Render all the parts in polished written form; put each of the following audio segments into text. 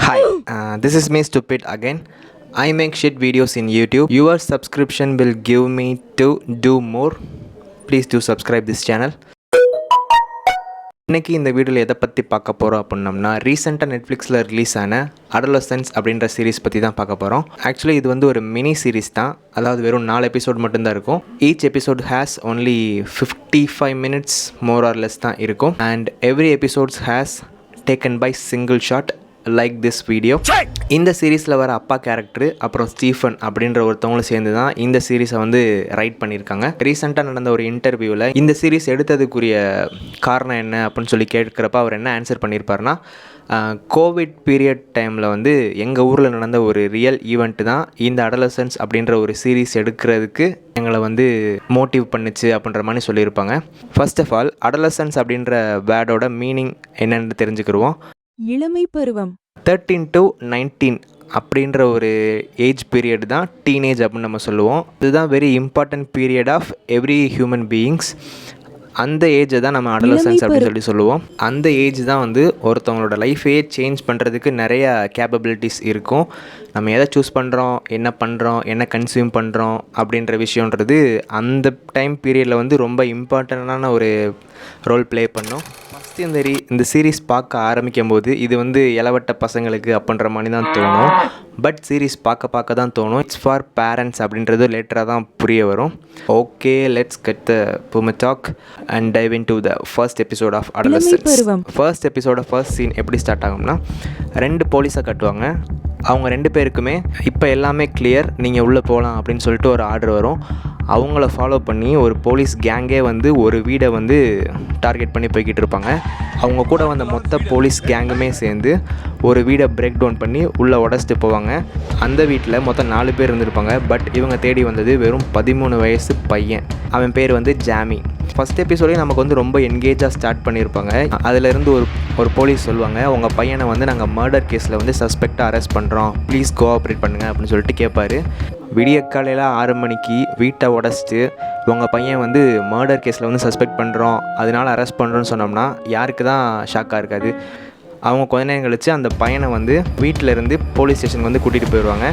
Hi, this is me Stupid again. I make shit videos in YouTube. Your subscription will give me to do more. Please do subscribe this channel. இன்றைக்கி இந்த வீடியோவில் எதை பற்றி பார்க்க போகிறோம் அப்படின்னம்னா ரீசெண்டாக நெட்ஃப்ளிக்ஸில் ரிலீஸ் ஆன அடலசன்ஸ் அப்படின்ற சீரிஸ் பற்றி தான் பார்க்க போகிறோம். ஆக்சுவலி இது வந்து ஒரு மினி சீரிஸ் தான், அதாவது வெறும் 4 எபிசோட் மட்டும்தான் இருக்கும். Each episode has only 55 minutes more or less தான் இருக்கும். And every episodes has taken by single shot like this video. இந்த சீரீஸில் வர அப்பா கேரக்டர் அப்புறம் ஸ்டீஃபன் அப்படின்ற ஒருத்தவங்களும் சேர்ந்து தான் இந்த சீரீஸை வந்து ரைட் பண்ணியிருக்காங்க. ரீசெண்டாக நடந்த ஒரு இன்டர்வியூவில் இந்த சீரீஸ் எடுத்ததுக்குரிய காரணம் என்ன அப்படின்னு சொல்லி கேட்குறப்ப அவர் என்ன ஆன்சர் பண்ணியிருப்பாருன்னா, கோவிட் பீரியட் டைமில் வந்து எங்கள் ஊரில் நடந்த ஒரு ரியல் ஈவெண்ட்டு தான் இந்த அடலசன்ஸ் அப்படின்ற ஒரு சீரீஸ் எடுக்கிறதுக்கு எங்களை வந்து மோட்டிவ் பண்ணுச்சு அப்படின்ற மாதிரி சொல்லியிருப்பாங்க. ஃபர்ஸ்ட் ஆஃப் ஆல் அடலசன்ஸ் அப்படின்ற வேர்டோட மீனிங் என்னென்னு தெரிஞ்சுக்கிடுவோம். இளமை பருவம் 13 to 19 அப்படின்ற ஒரு ஏஜ் பீரியட் தான் டீனேஜ் அப்படின்னு நம்ம சொல்லுவோம். இதுதான் very important period of every human beings. அந்த ஏஜை தான் நம்ம அடலசன்ஸ் அப்படின்னு சொல்லுவோம். அந்த ஏஜ் தான் வந்து ஒருத்தவங்களோட லைஃபையே சேஞ்ச் பண்ணுறதுக்கு நிறைய கேப்பபிலிட்டிஸ் இருக்கும். நம்ம எதை சூஸ் பண்ணுறோம், என்ன பண்ணுறோம், என்ன கன்சியூம் பண்ணுறோம் அப்படின்ற விஷயன்றது அந்த டைம் பீரியடில் வந்து ரொம்ப இம்பார்ட்டண்ட்டான ஒரு ரோல் ப்ளே பண்ணும். ஃபஸ்ட்டு இந்த சீரீஸ் பார்க்க ஆரம்பிக்கும் போது இது வந்து இளவட்ட பசங்களுக்கு அப்படின்ற மாதிரி தான் தோணும். பட் சீரீஸ் பார்க்க தான் தோணும் இட்ஸ் ஃபார் பேரண்ட்ஸ் அப்படின்றது லேட்டராக தான் புரிய வரும். Okay, let's get the boomer talk and dive in to the first episode of adolescence. First எபிசோட ஃபர்ஸ்ட் சீன் எப்படி ஸ்டார்ட் ஆகும்னா, 2 போலீஸை கட்டுவாங்க. அவங்க 2 பேருக்குமே இப்போ எல்லாமே கிளியர், நீங்கள் உள்ளே போகலாம் அப்படின்னு சொல்லிட்டு ஒரு ஆர்டர் வரும். அவங்கள ஃபாலோ பண்ணி ஒரு போலீஸ் கேங்கே வந்து ஒரு வீடை வந்து டார்கெட் பண்ணி போய்கிட்டு இருப்பாங்க. அவங்க கூட வந்த மொத்த போலீஸ் கேங்குமே சேர்ந்து ஒரு வீடை பிரேக் டவுன் பண்ணி உள்ளே உடச்சிட்டு போவாங்க. அந்த வீட்டில் மொத்தம் 4 பேர் இருந்திருப்பாங்க. பட் இவங்க தேடி வந்தது வெறும் 13 வயசு பையன். அவன் பேர் வந்து ஜாமி. ஃபஸ்ட் எபிசோடே நமக்கு வந்து ரொம்ப என்கேஜாக ஸ்டார்ட் பண்ணியிருப்பாங்க. அதிலேருந்து ஒரு போலீஸ் சொல்லுவாங்க, உங்கள் பையனை வந்து நாங்கள் மர்டர் கேஸில் வந்து சஸ்பெக்டாக அரெஸ்ட் பண்ணுறோம், ப்ளீஸ் கோஆப்ரேட் பண்ணுங்கள் அப்படின்னு சொல்லிட்டு கேட்பாரு. விடிய காலையில் 6 மணிக்கு வீட்டை உடச்சிட்டு உங்கள் பையன் வந்து மர்டர் கேஸில் வந்து சஸ்பெக்ட் பண்ணுறோம், அதனால் அரெஸ்ட் பண்ணுறோன்னு சொன்னோம்னா யாருக்கு தான் ஷாக்காக இருக்காது. அவங்க கொஞ்ச நேரம் கழித்து அந்த பையனை வந்து வீட்டிலேருந்து போலீஸ் ஸ்டேஷனுக்கு வந்து கூட்டிகிட்டு போயிடுவாங்க.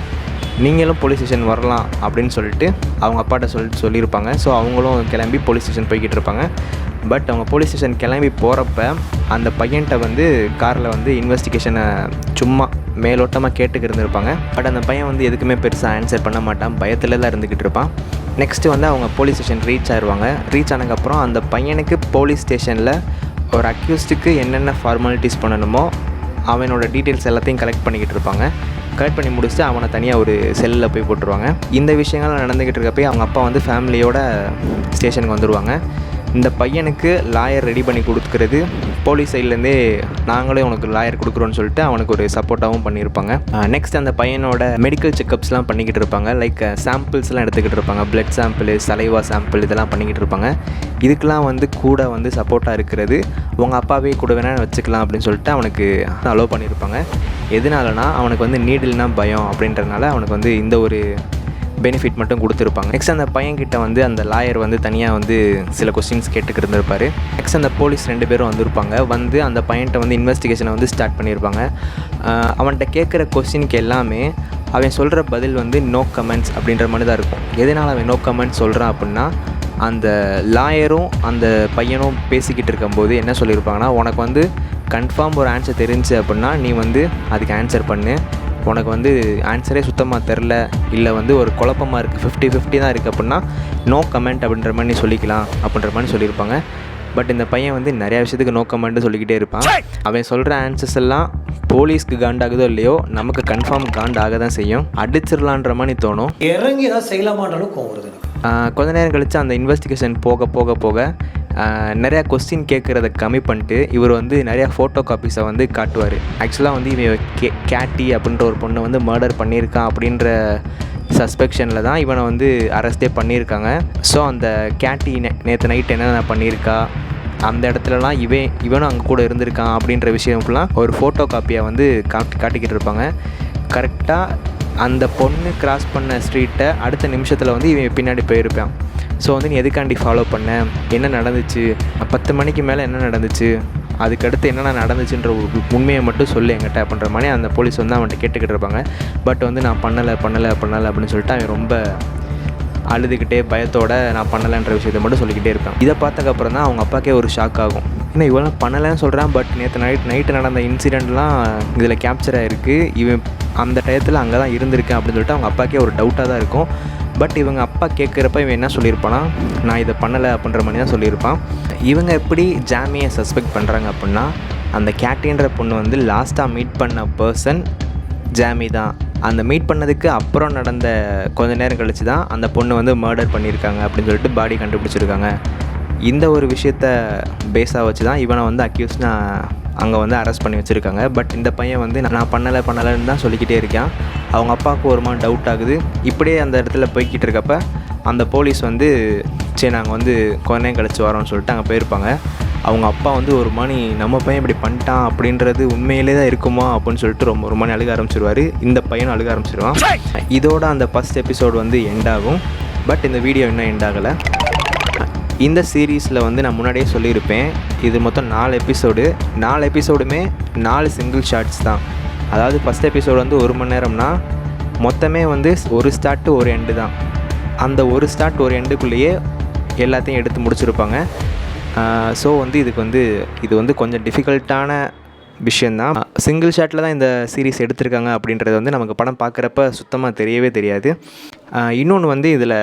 நீங்களும் போலீஸ் ஸ்டேஷன் வரலாம் அப்படின்னு சொல்லிட்டு அவங்க அப்பாட்ட சொல்லியிருப்பாங்க. ஸோ அவங்களும் கிளம்பி போலீஸ் ஸ்டேஷன் போய்கிட்டு இருப்பாங்க. பட் அவங்க போலீஸ் ஸ்டேஷன் கிளம்பி போகிறப்ப அந்த பையன்கிட்ட வந்து காரில் வந்து இன்வெஸ்டிகேஷனை சும்மா மேலோட்டமாக கேட்டுக்கு இருந்திருப்பாங்க. பட் அந்த பையன் வந்து எதுக்குமே பெருசாக ஆன்சர் பண்ண மாட்டான், பயத்தில் தான் இருந்துக்கிட்டு இருப்பான். நெக்ஸ்ட்டு வந்து அவங்க போலீஸ் ஸ்டேஷன் ரீச் ஆயிடுவாங்க. ரீச் ஆனதுக்கப்புறம் அந்த பையனுக்கு போலீஸ் ஸ்டேஷனில் ஒரு அக்யூஸ்டுக்கு என்னென்ன ஃபார்மாலிட்டிஸ் பண்ணணுமோ அவனோட டீட்டெயில்ஸ் எல்லாத்தையும் கலெக்ட் பண்ணிக்கிட்டு இருப்பாங்க. கலெக்ட் பண்ணி முடிச்சுட்டு அவனை தனியாக ஒரு செல்லில் போய் போட்டுருவாங்க. இந்த விஷயங்கள் நடந்துக்கிட்டு இருக்கப்போ அவங்க அப்பா வந்து ஃபேமிலியோட ஸ்டேஷனுக்கு வந்துடுவாங்க. இந்த பையனுக்கு லாயர் ரெடி பண்ணி கொடுக்குறது போலீஸ் சைட்லேருந்தே நாங்களே உனக்கு லாயர் கொடுக்குறோன்னு சொல்லிட்டு அவனுக்கு ஒரு சப்போர்ட்டாகவும் பண்ணியிருப்பாங்க. நெக்ஸ்ட் அந்த பையனோட மெடிக்கல் செக்கப்ஸ்லாம் பண்ணிக்கிட்டு இருப்பாங்க. லைக் சாம்பிள்ஸ்லாம் எடுத்துக்கிட்டு இருப்பாங்க. பிளட் சாம்பிள், சலைவா சாம்பிள் இதெல்லாம் பண்ணிக்கிட்டு இருப்பாங்க. இதுக்கெலாம் வந்து கூட வந்து சப்போர்ட்டாக இருக்கிறது உங்கள் அப்பாவே கூட வேணால் வச்சுக்கலாம் அப்படின்னு சொல்லிட்டு அவனுக்கு அலோவ் பண்ணியிருப்பாங்க. எதனாலனா அவனுக்கு வந்து நீடில்னால் பயம் அப்படின்றதுனால அவனுக்கு வந்து இந்த ஒரு பெனிஃபிட் மட்டும் கொடுத்துருப்பாங்க. நெக்ஸ்ட் அந்த பையன்கிட்ட வந்து அந்த லாயர் வந்து தனியாக வந்து சில கொஸ்டின்ஸ் கேட்டுக்கிட்டு இருந்திருப்பார். நெக்ஸ்ட் அந்த போலீஸ் 2 பேரும் வந்திருப்பாங்க. வந்து அந்த பையன்கிட்ட வந்து இன்வெஸ்டிகேஷனை வந்து ஸ்டார்ட் பண்ணியிருப்பாங்க. அவன்கிட்ட கேட்குற கொஸ்டினுக்கு எல்லாமே அவன் சொல்கிற பதில் வந்து நோ கமெண்ட்ஸ் அப்படின்ற மாதிரி தான் இருக்கும். எதனால் அவன் நோ கமெண்ட்ஸ் சொல்கிறான் அப்படின்னா, அந்த லாயரும் அந்த பையனும் பேசிக்கிட்டு இருக்கும்போது என்ன சொல்லியிருப்பாங்கன்னா, உனக்கு வந்து கன்ஃபார்ம் ஒரு ஆன்சர் தெரிஞ்சு அப்படின்னா நீ வந்து அதுக்கு ஆன்சர் பண்ணு, உனக்கு வந்து ஆன்சரே சுத்தமாக தெரில, இல்லை வந்து ஒரு குழப்பமாக இருக்குது, 50-50 தான் இருக்குது அப்படின்னா நோ கமெண்ட் அப்படின்ற மாதிரி நீ சொல்லிக்கலாம் அப்படின்ற மாதிரி சொல்லியிருப்பாங்க. பட் இந்த பையன் வந்து நிறையா விஷயத்துக்கு நோ கமெண்ட்டு சொல்லிக்கிட்டே இருப்பான். அவன் சொல்கிற ஆன்சர்ஸ் எல்லாம் போலீஸ்க்கு காண்டாகுதோ இல்லையோ நமக்கு கன்ஃபார்ம் காண்டாக தான் செய்யும். அடிச்சிடலான்ற மாதிரி தோணும். இறங்கி தான் செய்யலாமான்றாலும் கோவம் வருது. கொஞ்ச நேரம் கழித்து அந்த இன்வெஸ்டிகேஷன் போக நிறையா கொஸ்டின் கேட்குறத கம்மி பண்ணிட்டு இவர் வந்து நிறையா ஃபோட்டோ காப்பீஸை வந்து காட்டுவார். ஆக்சுவலாக வந்து இவன் கேட்டி அப்படின்ற ஒரு பொண்ணை வந்து மர்டர் பண்ணியிருக்கான் அப்படின்ற சஸ்பெக்ஷனில் தான் இவனை வந்து அரெஸ்டே பண்ணியிருக்காங்க. ஸோ அந்த கேட்டி நேற்று நைட் என்னென்ன பண்ணியிருக்கா, அந்த இடத்துலலாம் இவனும் அங்கே கூட இருந்திருக்கான் அப்படின்ற விஷயம் ஃபுல்லாக ஒரு ஃபோட்டோ காப்பியை வந்து காட்டிக்கிட்டு இருப்பாங்க. கரெக்டாக அந்த பொண்ணு கிராஸ் பண்ண ஸ்ட்ரீட்டை அடுத்த நிமிஷத்தில் வந்து இவன் பின்னாடி போயிருப்பான். ஸோ வந்து நீ எதுக்காண்டி ஃபாலோ பண்ண, என்ன நடந்துச்சு, 10 மணிக்கு மேலே என்ன நடந்துச்சு, அதுக்கடுத்து என்னென்ன நடந்துச்சுன்ற ஒரு உண்மையை மட்டும் சொல்லு என்கிட்ட அப்படின்ற மாதிரி அந்த போலீஸ் வந்து அவன்கிட்ட கேட்டுக்கிட்டு இருப்பாங்க. பட் வந்து நான் பண்ணலை அப்படின்னு சொல்லிட்டு அவன் ரொம்ப அழுதுகிட்டே பயத்தோட நான் பண்ணலைன்ற விஷயத்தை மட்டும் சொல்லிக்கிட்டே இருப்பேன். இதை பார்த்ததுக்கப்புறம் தான் அவங்க அப்பாக்கே ஒரு ஷாக் ஆகும். ஏன்னா இவெல்லாம் பண்ணலைன்னு சொல்கிறான், பட் நேற்று நைட்டு நடந்த இன்சிடெண்ட்லாம் இதில் கேப்சர் ஆகிருக்கு, இவன் அந்த டயத்தில் அங்கே தான் இருந்திருக்கேன் அப்படின்னு சொல்லிட்டு அவங்க அப்பாக்கே ஒரு டவுட்டாக தான் இருக்கும். பட் இவங்க அப்பா கேட்குறப்ப இவன் என்ன சொல்லியிருப்பானா, நான் இதை பண்ணலை அப்படின்ற மாதிரி தான் சொல்லியிருப்பான். இவங்க எப்படி ஜாமியை சஸ்பெக்ட் பண்ணுறாங்க அப்படின்னா, அந்த கேட்டின்ற பொண்ணு வந்து லாஸ்ட்டாக மீட் பண்ண பர்சன் ஜாமி தான். அந்த மீட் பண்ணதுக்கு அப்புறம் நடந்த கொஞ்ச நேரம் கழித்து தான் அந்த பொண்ணு வந்து மர்டர் பண்ணியிருக்காங்க அப்படின்னு சொல்லிட்டு பாடி கண்டுபிடிச்சிருக்காங்க. இந்த ஒரு விஷயத்த பேஸாக வச்சு தான் இவனை வந்து அக்யூஸ்டாக அங்கே வந்து அரெஸ்ட் பண்ணி வச்சுருக்காங்க. பட் இந்த பையன் வந்து நான் பண்ணலைன்னு தான் சொல்லிக்கிட்டே இருக்கான். அவங்க அப்பாவுக்கு ஒரு மாதிரி டவுட் ஆகுது. இப்படியே அந்த இடத்துல போய்கிட்டு இருக்கப்ப அந்த போலீஸ் வந்து சரி நாங்கள் வந்து கொஞ்ச நேரம் கழிச்சு வரோம்னு சொல்லிட்டு அங்கே போயிருப்பாங்க. அவங்க அப்பா வந்து ஒரு மாதிரி நம்ம பையன் இப்படி பண்ணிட்டான் அப்படின்றது உண்மையிலே தான் இருக்குமா அப்படின்னு சொல்லிட்டு ஒரு மாதிரி அழுக ஆரம்பிச்சிருவார். இந்த பையனும் அழுக ஆரம்பிச்சிருவான். இதோட அந்த ஃபஸ்ட் எபிசோடு வந்து எண்ட் ஆகும். பட் இந்த வீடியோ இன்னும் எண்ட் ஆகலை. இந்த சீரீஸில் வந்து நான் முன்னாடியே சொல்லியிருப்பேன், இது மொத்தம் 4 எபிசோடு. 4 எபிசோடுமே 4 சிங்கிள் ஷார்ட்ஸ் தான். அதாவது ஃபஸ்ட் எபிசோடு வந்து 1 மணி நேரம்னா மொத்தமே வந்து ஒரு ஸ்டார்ட்டு ஒரு எண்டு தான். அந்த ஒரு ஸ்டார்ட் ஒரு எண்டுக்குள்ளேயே எல்லாத்தையும் எடுத்து முடிச்சிருப்பாங்க. ஸோ வந்து இது வந்து கொஞ்சம் டிஃபிகல்ட்டான விஷயந்தான். சிங்கிள் ஷாட்டில் தான் இந்த சீரீஸ் எடுத்திருக்காங்க அப்படின்றது வந்து நமக்கு படம் பார்க்குறப்ப சுத்தமாக தெரியவே தெரியாது. இன்னொன்று வந்து இதில்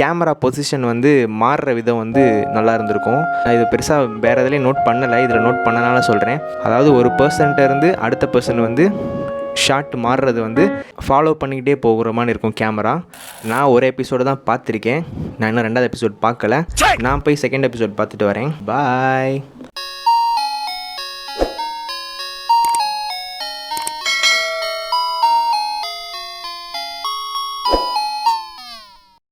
கேமரா பொசிஷன் வந்து மாறுற விதம் வந்து நல்லா இருந்திருக்கும். இது பெருசாக வேறு எதுலேயும் நோட் பண்ணலை, இதில் நோட் பண்ணனால சொல்கிறேன். அதாவது ஒரு பர்சன்ட்ட இருந்து அடுத்த பர்சன் வந்து ஷாட் மாறுறது வந்து ஃபாலோ பண்ணிக்கிட்டே போகிற மாதிரி இருக்கும் கேமரா. நான் ஒரு எபிசோடு தான் பார்த்துருக்கேன், நான் இன்னும் 2வது எபிசோட் பார்க்கல. நான் போய் 2nd எபிசோட் பார்த்துட்டு வரேன். பாய்.